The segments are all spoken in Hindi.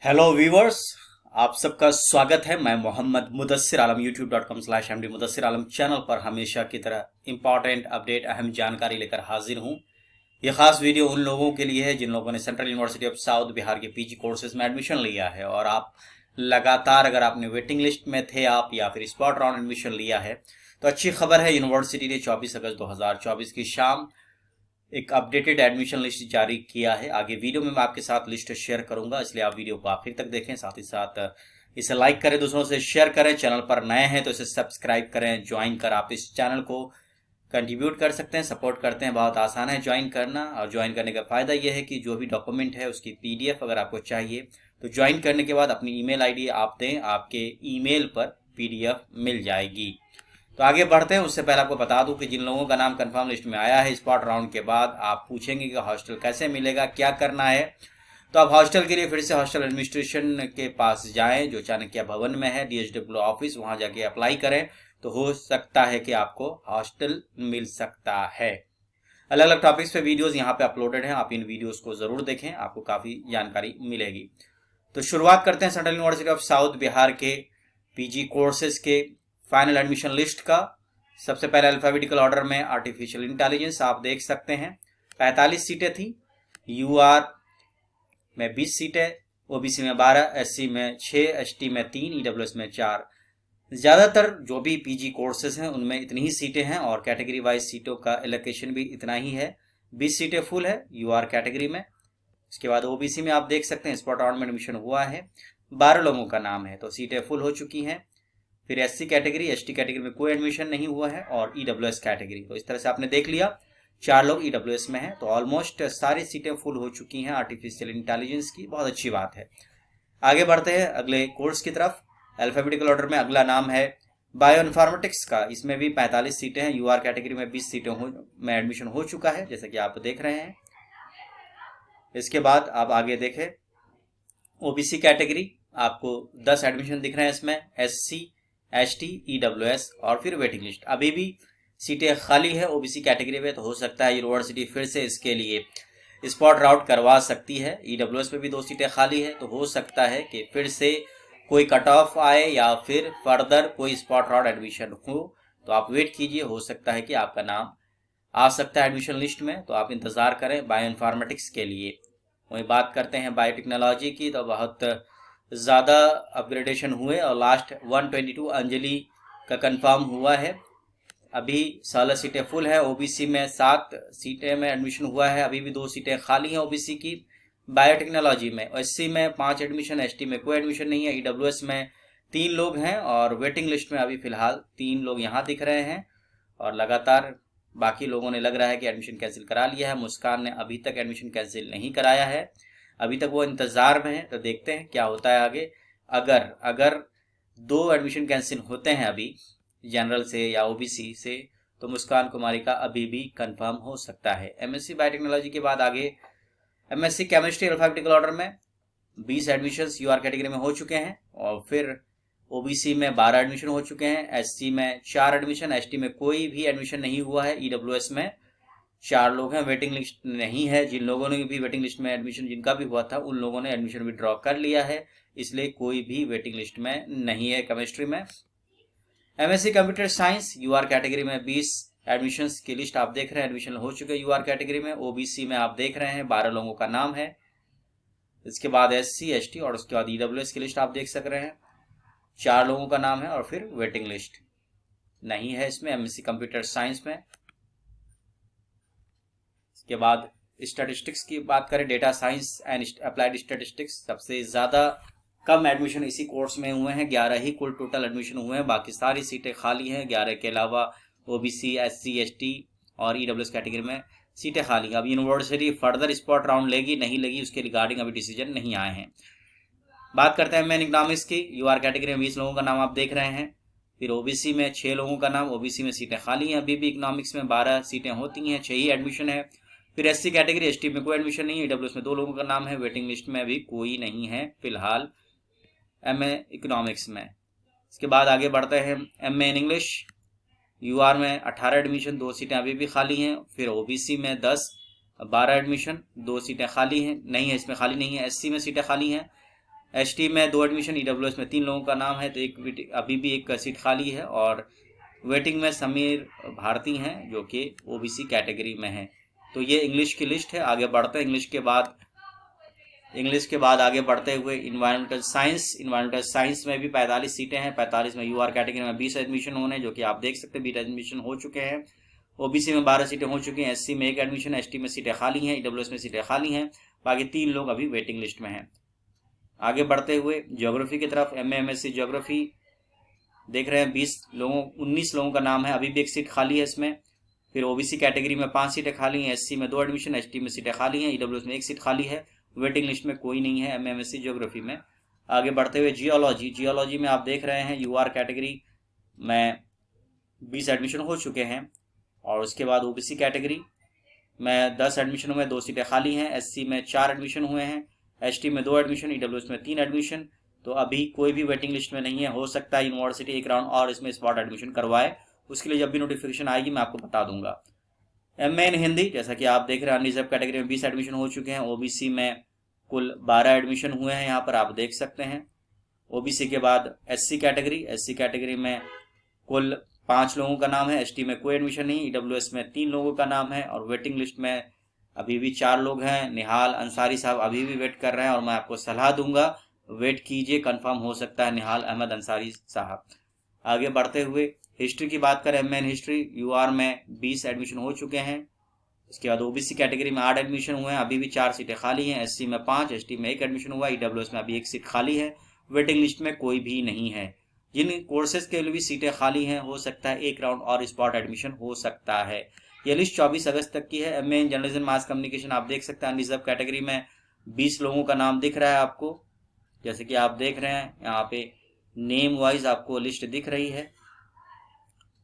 हेलो व्यूवर्स, आप सबका स्वागत है। मैं मोहम्मद मुदस्सिर आलम youtube.com/md मुदस्सिर आलम चैनल पर हमेशा की तरह इंपॉर्टेंट अपडेट, अहम जानकारी लेकर हाजिर हूं। यह खास वीडियो उन लोगों के लिए है जिन लोगों ने central university of south Bihar के पीजी कोर्सेज में एडमिशन लिया है और आप लगातार, अगर आपने वेटिंग लिस्ट में थे आप या फिर स्पॉट राउंड एडमिशन लिया है, तो अच्छी खबर है। यूनिवर्सिटी ने 24 अगस्त 2024 की शाम एक अपडेटेड एडमिशन लिस्ट जारी किया है। आगे वीडियो में मैं आपके साथ लिस्ट शेयर करूंगा, इसलिए आप वीडियो को आखिर तक देखें। साथ ही साथ इसे लाइक करें, दूसरों से शेयर करें। चैनल पर नए हैं तो इसे सब्सक्राइब करें। ज्वाइन कर आप इस चैनल को कंट्रीब्यूट कर सकते हैं, सपोर्ट करते हैं। बहुत आसान है ज्वाइन करना, और ज्वाइन करने का फ़ायदा यह है कि जो भी डॉक्यूमेंट है उसकी पीडीएफ अगर आपको चाहिए तो ज्वाइन करने के बाद अपनी ईमेल आईडी आप दें, आपके ईमेल पर पीडीएफ मिल जाएगी। तो आगे बढ़ते हैं। उससे पहले आपको बता दूं कि जिन लोगों का नाम कंफर्म लिस्ट में आया है, स्पॉट राउंड के बाद आप पूछेंगे कि हॉस्टल कैसे मिलेगा, क्या करना है। तो आप हॉस्टल के लिए फिर से हॉस्टल एडमिनिस्ट्रेशन के पास जाएं, जो चाणक्य भवन में है, डीएचडब्ल्यू ऑफिस, वहां जाके अप्लाई करें। तो हो सकता है कि आपको हॉस्टल मिल सकता है। अलग अलग टॉपिक्स पे वीडियोस यहाँ पे अपलोडेड हैं, आप इन वीडियोस को जरूर देखें, आपको काफी जानकारी मिलेगी। तो शुरुआत करते हैं central university of south Bihar के पीजी कोर्सेज के फाइनल एडमिशन लिस्ट का। सबसे पहले अल्फाबेटिकल ऑर्डर में आर्टिफिशियल इंटेलिजेंस आप देख सकते हैं, 45 सीटें थी। यूआर में 20 सीटें, ओबीसी में 12, एससी में 6, एसटी में 3, ईडब्ल्यूएस में 4। ज्यादातर जो भी पीजी कोर्सेज हैं उनमें इतनी ही सीटें हैं और कैटेगरी वाइज सीटों का एलोकेशन भी इतना ही है। 20 सीटें फुल है यूआर कैटेगरी में। इसके बाद ओबीसी में आप देख सकते हैं स्पॉट राउंड में एडमिशन हुआ है, 12 लोगों का नाम है, तो सीटें फुल हो चुकी हैं। फिर एससी कैटेगरी, एसटी कैटेगरी में कोई एडमिशन नहीं हुआ है, और ईडब्ल्यूएस कैटेगरी। तो इस तरह से आपने देख लिया 4 लोग ईडब्ल्यूएस में हैं, तो ऑलमोस्ट सारी सीटें फुल हो चुकी हैं आर्टिफिशियल इंटेलिजेंस की। बहुत अच्छी बात है। आगे बढ़ते हैं अगले कोर्स की तरफ। अल्फाबेटिकल ऑर्डर में अगला नाम है बायो इन्फॉर्मेटिक्स का। इसमें भी 45 सीटें हैं। यूआर कैटेगरी में 20 सीटें में एडमिशन हो चुका है, जैसे कि आप देख रहे हैं। इसके बाद आप आगे देखें, ओबीसी कैटेगरी, आपको 10 एडमिशन दिख रहे हैं इसमें। एससी, एसटी, ईडब्ल्यूएस और फिर वेटिंग लिस्ट। अभी भी सीटें खाली है ओबीसी कैटेगरी में, तो हो सकता है यूनिवर्सिटी फिर से इसके लिए स्पॉट राउट करवा सकती है। ईडब्ल्यूएस में भी 2 सीटें खाली है, तो हो सकता है कि फिर से कोई कट ऑफ आए या फिर फर्दर कोई स्पॉट राउट एडमिशन हो। तो आप वेट कीजिए, हो सकता है कि आपका नाम आ सकता है एडमिशन लिस्ट में, तो आप इंतजार करें बायो इन्फॉर्मेटिक्स के लिए। वही बात करते हैं बायोटेक्नोलॉजी की, तो बहुत ज़्यादा अपग्रेडेशन हुए और लास्ट 122 अंजलि का कंफर्म हुआ है। अभी 16 सीटें फुल है। ओबीसी में 7 सीटें में एडमिशन हुआ है, अभी भी 2 सीटें खाली हैं ओबीसी की। बायोटेक्नोलॉजी में एससी में 5 एडमिशन, एसटी में कोई एडमिशन नहीं है, ईडब्ल्यूएस में 3 लोग हैं, और वेटिंग लिस्ट में अभी फिलहाल 3 लोग यहाँ दिख रहे हैं। और लगातार बाकी लोगों ने लग रहा है कि एडमिशन कैंसिल करा लिया है। मुस्कान ने अभी तक एडमिशन कैंसिल नहीं कराया है, अभी तक वो इंतजार में है। तो देखते हैं क्या होता है आगे। अगर 2 एडमिशन कैंसिल होते हैं अभी जनरल से या ओबीसी से, तो मुस्कान कुमारी का अभी भी कंफर्म हो सकता है। एमएससी बायोटेक्नोलॉजी के बाद आगे एमएससी केमिस्ट्री अल्फाबेटिकल ऑर्डर में 20 एडमिशंस यूआर कैटेगरी में हो चुके हैं, और फिर ओबीसी में 12 एडमिशन हो चुके हैं, एससी में 4 एडमिशन, एसटी में कोई भी एडमिशन नहीं हुआ है, ईडब्ल्यूएस में 4 लोग हैं। वेटिंग लिस्ट नहीं है। जिन लोगों ने भी वेटिंग लिस्ट में एडमिशन जिनका भी हुआ था, उन लोगों ने एडमिशन विड्रॉ कर लिया है, इसलिए कोई भी वेटिंग लिस्ट में नहीं है केमिस्ट्री में। MSc computer science UR category में 20 एडमिशंस की लिस्ट आप देख रहे हैं, एडमिशन हो चुके हैं यूआर कैटेगरी में। ओबीसी में आप देख रहे हैं 12 लोगों का नाम है। इसके बाद एससी, एसटी और उसके बाद ईडब्ल्यूएस की लिस्ट आप देख सक रहे हैं, 4 लोगों का नाम है, और फिर वेटिंग लिस्ट नहीं है इसमें एमएससी कंप्यूटर साइंस में। के बाद स्टैटिस्टिक्स की बात करें, data science and applied statistics, सबसे ज़्यादा कम एडमिशन इसी कोर्स में हुए हैं, 11 ही कुल टोटल एडमिशन हुए हैं, बाकी सारी सीटें खाली हैं। 11 के अलावा ओबीसी, एससी, एसटी और ईडब्ल्यूएस कैटेगरी में सीटें खाली हैं। अब यूनिवर्सिटी फर्दर स्पॉट राउंड लेगी नहीं लेगी, उसके रिगार्डिंग अभी डिसीजन नहीं आए हैं। बात करते हैं मेन इकोनॉमिक्स की। यूआर कैटेगरी में 20 लोगों का नाम आप देख रहे हैं, फिर ओबीसी में 6 लोगों का नाम, ओबीसी में सीटें खाली हैं अभी भी। इकोनॉमिक्स में 12 सीटें होती हैं, 6 ही एडमिशन है। फिर एससी कैटेगरी, एसटी में कोई एडमिशन नहीं है, ईडब्ल्यूएस में 2 लोगों का नाम है, वेटिंग लिस्ट में अभी कोई नहीं है फिलहाल एमए इकोनॉमिक्स में। इसके बाद आगे बढ़ते हैं एमए इन इंग्लिश। यूआर में 18 एडमिशन, 2 सीटें अभी भी खाली हैं। फिर ओबीसी में 12 एडमिशन, 2 सीटें खाली हैं, नहीं है इसमें, खाली नहीं है। एससी में सीटें खाली हैं, एसटी में 2 एडमिशन, ईडब्ल्यूएस में 3 लोगों का नाम है, तो अभी भी एक सीट खाली है। और वेटिंग में समीर भारती हैं जो कि ओबीसी कैटेगरी में है। तो ये इंग्लिश की लिस्ट है। आगे बढ़ते हैं। इंग्लिश के बाद आगे बढ़ते हुए इन्वायरमेंटल साइंस में भी 45 सीटें हैं। 45 में यूआर कैटेगरी में 20 एडमिशन होने, जो कि आप देख सकते हैं 20 एडमिशन हो चुके हैं। ओबीसी में 12 सीटें हो चुकी हैं। एससी में 1 एडमिशन, एसटी में सीटें खाली हैं, ईडब्ल्यूएस में सीटें खाली हैं। बाकी 3 लोग अभी वेटिंग लिस्ट में हैं। आगे बढ़ते हुए ज्योग्राफी की तरफ, एमएससी ज्योग्राफी देख रहे हैं 19 लोगों का नाम है, अभी भी 1 सीट खाली है इसमें। फिर ओबीसी कैटेगरी में 5 सीटें खाली हैं, एससी में 2 एडमिशन, एसटी में सीटें खाली हैं, ईडब्ल्यूएस में 1 सीट खाली है। वेटिंग लिस्ट में कोई नहीं है एमएससी ज्योग्राफी में। आगे बढ़ते हुए जियोलॉजी में आप देख रहे हैं यूआर कैटेगरी में 20 एडमिशन हो चुके हैं। और उसके बाद ओबीसी कैटेगरी में 10 एडमिशन हुए, 2 सीटें खाली हैं। एससी में 4 एडमिशन हुए हैं, एसटी में 2 एडमिशन, ईडब्ल्यूएस में 3 एडमिशन। तो अभी कोई भी वेटिंग लिस्ट में नहीं है। हो सकता है यूनिवर्सिटी एक राउंड और इसमें स्पॉट एडमिशन करवाए, उसके लिए जब भी नोटिफिकेशन आएगी मैं आपको बता दूंगा। एमए इन हिंदी, जैसा कि आप देख रहे हैं अनरिजर्व कैटेगरी में 20 एडमिशन हो चुके हैं। ओबीसी में कुल 12 एडमिशन हुए हैं, यहाँ पर आप देख सकते हैं। ओबीसी के बाद एससी कैटेगरी में कुल 5 लोगों का नाम है, एसटी में कोई एडमिशन नहीं, ईडब्ल्यूएस में 3 लोगों का नाम है। और वेटिंग लिस्ट में अभी भी 4 लोग हैं। निहाल अंसारी साहब अभी भी वेट कर रहे हैं और मैं आपको सलाह दूंगा वेट कीजिए, कंफर्म हो सकता है निहाल अहमद अंसारी साहब। आगे बढ़ते हुए हिस्ट्री की बात करें, एमए इन हिस्ट्री यूआर में 20 एडमिशन हो चुके हैं। उसके बाद ओबीसी कैटेगरी में 8 एडमिशन हुए हैं, अभी भी 4 सीटें खाली हैं। एससी में 5, एसटी में 1 एडमिशन हुआ, ईडब्ल्यूएस में अभी 1 सीट खाली है। वेटिंग लिस्ट में कोई भी नहीं है। जिन कोर्सेज के लिए भी सीटें खाली हैं, हो सकता है एक राउंड और स्पॉट एडमिशन हो सकता है। ये लिस्ट 24 अगस्त तक की है। MA in journalism mass communication आप देख सकते हैं अनरिजर्व कैटेगरी में 20 लोगों का नाम दिख रहा है आपको, जैसे कि आप देख रहे हैं यहाँ पे नेम वाइज आपको लिस्ट दिख रही है।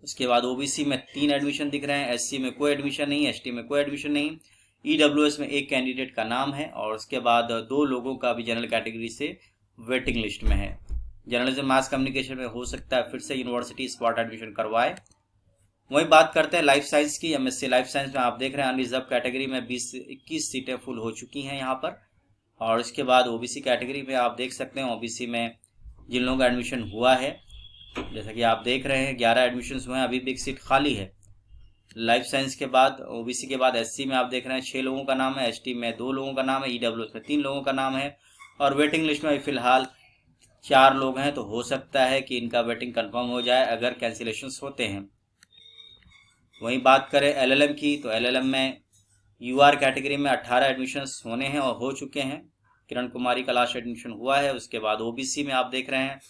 उसके बाद ओबीसी में 3 एडमिशन दिख रहे हैं, एससी में कोई एडमिशन नहीं, एसटी में कोई एडमिशन नहीं, ईडब्ल्यूएस में 1 कैंडिडेट का नाम है। और उसके बाद 2 लोगों का भी जनरल कैटेगरी से वेटिंग लिस्ट में है। जर्नलिज्म मास कम्युनिकेशन में हो सकता है फिर से यूनिवर्सिटी स्पॉट एडमिशन करवाए। वही बात करते हैं लाइफ साइंस की। एमएससी लाइफ साइंस में आप देख रहे हैं अनरिजर्व कैटेगरी में 21 सीटें फुल हो चुकी हैं यहाँ पर। और इसके बाद ओबीसी कैटेगरी में आप देख सकते हैं ओबीसी में जिन लोगों का एडमिशन हुआ है, जैसा कि आप देख रहे हैं 11 एडमिशन हुए हैं, अभी भी 1 सीट खाली है। लाइफ साइंस के बाद ओबीसी के बाद एससी में आप देख रहे हैं 6 लोगों का नाम है, एसटी में 2 लोगों का नाम है, ईडब्ल्यूएस में 3 लोगों का नाम है। और वेटिंग लिस्ट में फिलहाल 4 लोग हैं। तो हो सकता है कि इनका वेटिंग कंफर्म हो जाए अगर कैंसिलेशंस होते हैं। वहीं बात करें एलएलएम की, तो एलएलएम में यूआर कैटेगरी में 18 एडमिशन्स होने हैं और हो चुके हैं। किरण कुमारी का लास्ट एडमिशन हुआ है। उसके बाद ओबीसी में आप देख रहे हैं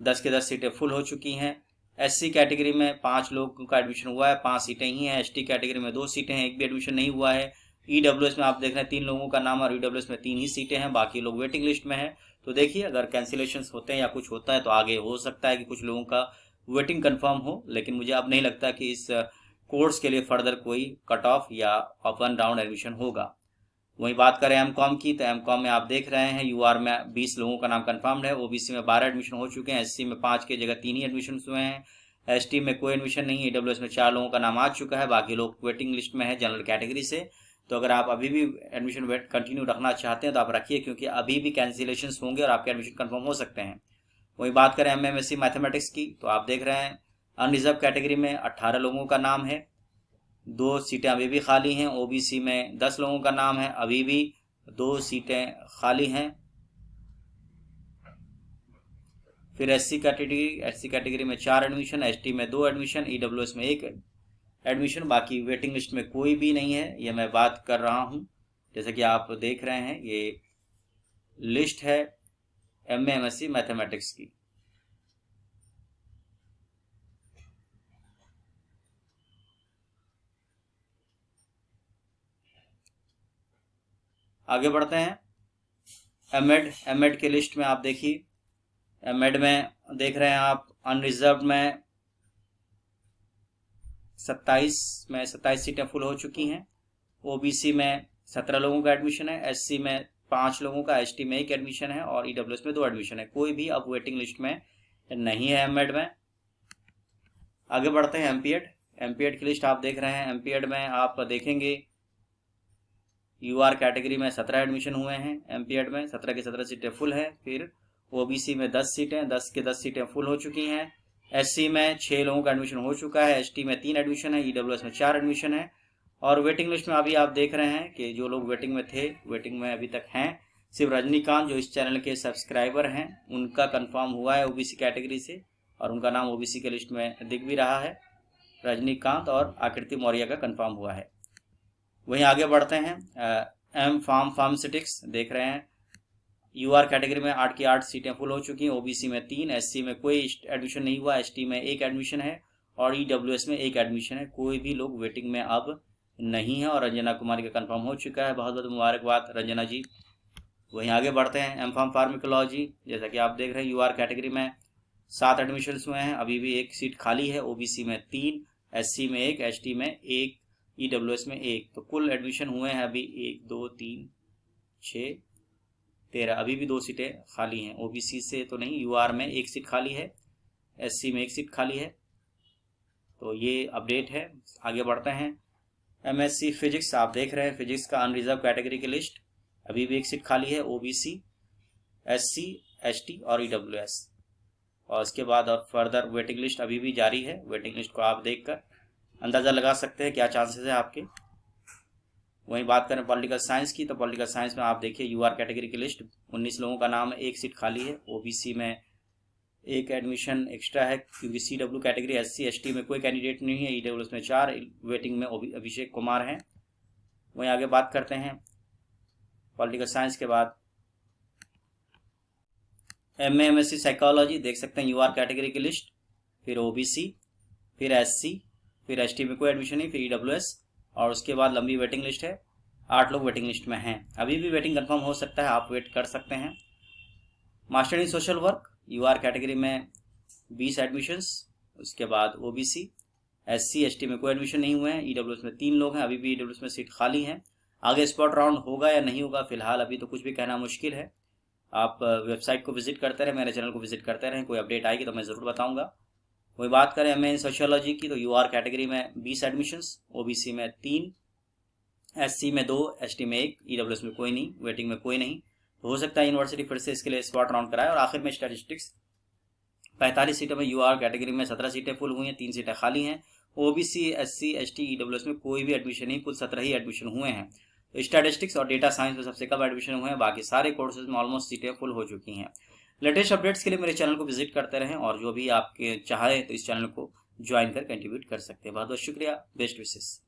10 के 10 सीटें फुल हो चुकी हैं। एससी कैटेगरी में 5 लोगों का एडमिशन हुआ है, 5 सीटें ही हैं। एसटी कैटेगरी में 2 सीटें हैं, 1 भी एडमिशन नहीं हुआ है। ईडब्ल्यूएस में आप देख रहे हैं 3 लोगों का नाम और ईडब्ल्यूएस में 3 ही सीटें हैं, बाकी लोग वेटिंग लिस्ट में हैं। तो देखिए अगर कैंसिलेशंस होते हैं या कुछ होता है तो आगे हो सकता है कि कुछ लोगों का वेटिंग कंफर्म हो, लेकिन मुझे अब नहीं लगता कि इस कोर्स के लिए फर्दर कोई कट ऑफ या अप एंड डाउन एडमिशन होगा। वहीं बात करें एमकॉम की, तो एमकॉम में आप देख रहे हैं यूआर में 20 लोगों का नाम कंफर्म्ड है। ओबीसी में 12 एडमिशन हो चुके हैं, एससी में 5 की जगह 3 ही एडमिशन हुए हैं, एसटी में कोई एडमिशन नहीं, ईडब्ल्यूएस में 4 लोगों का नाम आ चुका है, बाकी लोग वेटिंग लिस्ट में है जनरल कैटेगरी से। तो अगर आप अभी भी एडमिशन वेट कंटिन्यू रखना चाहते हैं तो आप रखिए, क्योंकि अभी भी कैंसिलेशन होंगे और आपके एडमिशन कंफर्म हो सकते हैं। वही बात करें एमएससी मैथमेटिक्स की, तो आप देख रहे हैं अनरिजर्व कैटेगरी में 18 लोगों का नाम है, 2 सीटें अभी भी खाली हैं। ओबीसी में 10 लोगों का नाम है, अभी भी 2 सीटें खाली हैं। फिर एससी कैटेगरी में 4 एडमिशन, एसटी में 2 एडमिशन, ईडब्ल्यूएस में 1 एडमिशन, बाकी वेटिंग लिस्ट में कोई भी नहीं है। ये मैं बात कर रहा हूं, जैसे कि आप देख रहे हैं ये लिस्ट है एमएससी मैथमेटिक्स की। आगे बढ़ते हैं एमएड के लिस्ट में। आप देखिए एमएड में देख रहे हैं आप अनरिजर्व में 27 सीटें फुल हो चुकी हैं। ओबीसी में 17 लोगों का एडमिशन है, एससी में 5 लोगों का, एसटी में 1 एडमिशन है और ईडब्ल्यूएस में 2 एडमिशन है। कोई भी अब वेटिंग लिस्ट में नहीं है एमएड में। आगे बढ़ते हैं एमपीएड की लिस्ट आप देख रहे हैं। एमपीएड में आप देखेंगे यूआर कैटेगरी में 17 एडमिशन हुए हैं, एमपीएड में 17 की 17 सीटें फुल हैं। फिर ओबीसी में 10 सीटें, 10 की 10 सीटें फुल हो चुकी हैं। एससी में 6 लोगों का एडमिशन हो चुका है, एसटी में 3 एडमिशन है, ईडब्ल्यूएस में 4 एडमिशन है। और वेटिंग लिस्ट में अभी आप देख रहे हैं कि जो लोग वेटिंग में थे, वेटिंग में अभी तक हैं सिर्फ रजनीकांत, जो इस चैनल के सब्सक्राइबर हैं, उनका कंफर्म हुआ है ओबीसी कैटेगरी से और उनका नाम ओबीसी के लिस्ट में दिख भी रहा है। रजनीकांत और आकृति मौर्य का कंफर्म हुआ है। वहीं आगे बढ़ते हैं, एम फार्मास्यूटिक्स देख रहे हैं, यूआर कैटेगरी में 8 की 8 सीटें फुल हो चुकी हैं, ओबीसी में 3, एससी में कोई एडमिशन नहीं हुआ, एसटी में 1 एडमिशन है और ईडब्ल्यूएस में 1 एडमिशन है। कोई भी लोग वेटिंग में अब नहीं है और रंजना कुमारी का कंफर्म हो चुका है। बहुत बहुत मुबारकबाद रंजना जी। वहीं आगे बढ़ते हैं, एम फार्माकोलॉजी, जैसा कि आप देख रहे हैं यूआर कैटेगरी में 7 एडमिशन हुए हैं, अभी भी 1 सीट खाली है, ओबीसी में 3, एससी में 1, एसटी में 1, ईडब्ल्यूएस में 1। तो कुल एडमिशन हुए हैं अभी 1 2 3 6 13, अभी भी 2 सीटें खाली हैं। ओबीसी से तो नहीं, यूआर में 1 सीट खाली है, एससी में 1 सीट खाली है। तो ये अपडेट है। आगे बढ़ते हैं, एमएससी फिजिक्स आप देख रहे हैं, फिजिक्स का अनरिजर्व कैटेगरी की लिस्ट, अभी भी 1 सीट खाली है, ओबीसी, एससी, एसटी और ईडब्ल्यूएस। और इसके बाद और फर्दर वेटिंग लिस्ट अभी भी जारी है। वेटिंग लिस्ट को आप देखकर अंदाज़ा लगा सकते हैं क्या चांसेस है आपके। वहीं बात करें पॉलिटिकल साइंस की, तो पॉलिटिकल साइंस में आप देखिए यूआर कैटेगरी की लिस्ट, 19 लोगों का नाम है, 1 सीट खाली है, ओबीसी में 1 एडमिशन एक्स्ट्रा है क्योंकि सीडब्ल्यू कैटेगरी, एससी एसटी में कोई कैंडिडेट नहीं है, ईडब्ल्यूएस में 4, वेटिंग में अभिषेक कुमार हैं। वहीं आगे बात करते हैं पॉलिटिकल साइंस के बाद एमए एमएससी साइकोलॉजी, देख सकते हैं यूआर कैटेगरी की लिस्ट, फिर ओबीसी, फिर एससी, फिर एसटी में कोई एडमिशन नहीं, फिर ईडब्ल्यूएस और उसके बाद लंबी वेटिंग लिस्ट है। 8 लोग वेटिंग लिस्ट में हैं, अभी भी वेटिंग कंफर्म हो सकता है, आप वेट कर सकते हैं। Master in social work UR category में 20 एडमिशन्स, उसके बाद ओबीसी, एससी एसटी में कोई एडमिशन नहीं हुए हैं, ईडब्ल्यूएस में 3 लोग हैं, अभी भी ईडब्ल्यूएस में सीट खाली हैं। आगे स्पॉट राउंड होगा या नहीं होगा, फिलहाल अभी तो कुछ भी कहना मुश्किल है। आप वेबसाइट को विजिट करते रहें, मेरे चैनल को विजिट करते रहें, कोई अपडेट आएगी तो मैं ज़रूर बताऊँगा। वही बात करें एमए इन सोशियोलॉजी की, तो यूआर कैटेगरी में 20 एडमिशन्स, ओबीसी में 3, एससी में 2, एसटी में 1, ईडब्ल्यूएस में कोई नहीं, वेटिंग में कोई नहीं। तो हो सकता है यूनिवर्सिटी फिर से इसके लिए स्पॉट राउंड कराए। और आखिर में स्टैटिस्टिक्स, 45 सीटों में यूआर कैटेगरी में 17 सीटें फुल हुई हैं, 3 सीटें खाली हैं, ओबीसी, एससी, एसटी, ईडब्ल्यूएस में कोई भी एडमिशन नहीं, कुल 17 ही एडमिशन हुए हैं। तो स्टैटिस्टिक्स और डेटा साइंस में सबसे कम एडमिशन हुए हैं, बाकी सारे कोर्सेज में ऑलमोस्ट सीटें फुल हो चुकी हैं। लेटेस्ट अपडेट्स के लिए मेरे चैनल को विजिट करते रहें और जो भी आपके चाहे तो इस चैनल को ज्वाइन कर कंट्रीब्यूट कर सकते हैं। बहुत बहुत शुक्रिया, बेस्ट विशेस।